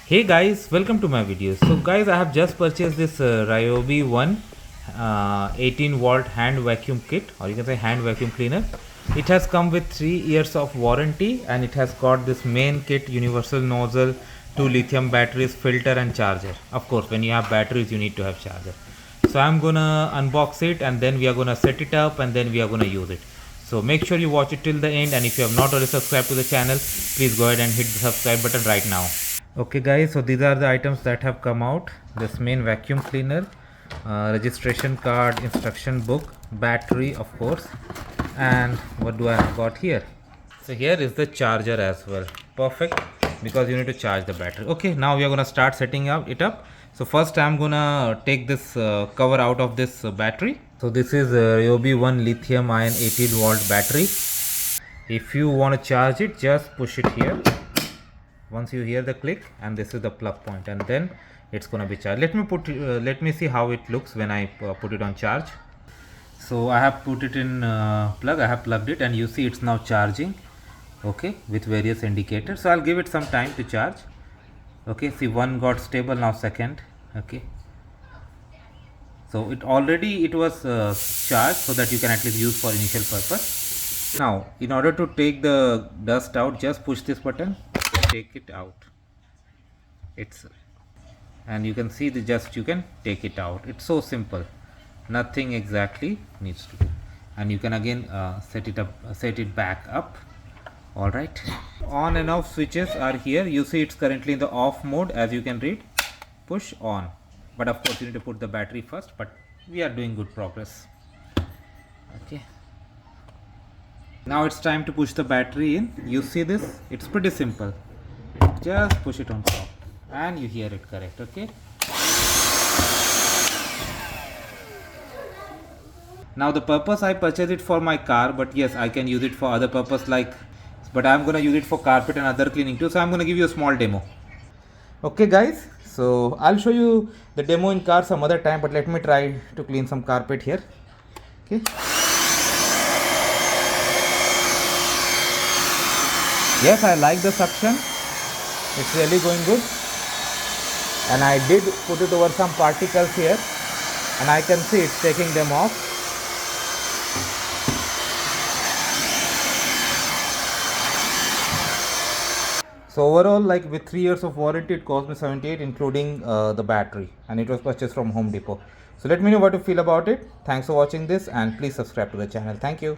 Hey guys, welcome to my video. So guys, I have just purchased this Ryobi 18 volt hand vacuum kit, or you can say hand vacuum cleaner. It has come with 3 years of warranty, and it has got this main kit, universal nozzle, 2 lithium batteries, filter and charger. Of course, when you have batteries you need to have charger. So I'm gonna unbox it, and then we are gonna set it up, and then we are gonna use it. So make sure you watch it till the end, and if you have not already subscribed to the channel, please go ahead and hit the subscribe button right now. Okay guys, so these are the items that have come out. This main vacuum cleaner, registration card, instruction book, battery of course, and what do I have got here? So here is the charger as well. Perfect, because you need to charge the battery. Okay, now we are gonna start setting it up. So first I'm gonna take this cover out of this battery. So this is Ryobi 1 lithium ion 18 volt battery. If you want to charge it, just push it here. Once you hear the click, and this is the plug point, and then it's gonna be charged. Let me see how it looks when I put it on charge. So I have put it in plug. I have plugged it, and you see it's now charging. Okay, with various indicators. So I'll give it some time to charge. Okay, see, one got stable, now second. Okay, so it was charged, so that you can at least use for initial purpose. Now in order to take the dust out, just push this button, take it out. It's and you can see you can take it out. It's so simple, nothing exactly needs to do, and you can again set it back up. All right, on and off switches are here. You see it's currently in the off mode, as you can read. Push on, but of course you need to put the battery first, but we are doing good progress. Okay, now it's time to push the battery in. You see this, it's pretty simple. Just push it on top, and you hear it correct. Okay, now the purpose, I purchased it for my car, but yes, I can use it for other purpose, but I'm gonna use it for carpet and other cleaning too. So I'm gonna give you a small demo. Okay guys, so I'll show you the demo in car some other time, but let me try to clean some carpet here. Okay, yes, I like the suction. It's really going good, and I did put it over some particles here, and I can see it's taking them off. So overall, like with 3 years of warranty, it cost me 78, including the battery, and it was purchased from Home Depot. So let me know what you feel about it. Thanks for watching this, and please subscribe to the channel. Thank you.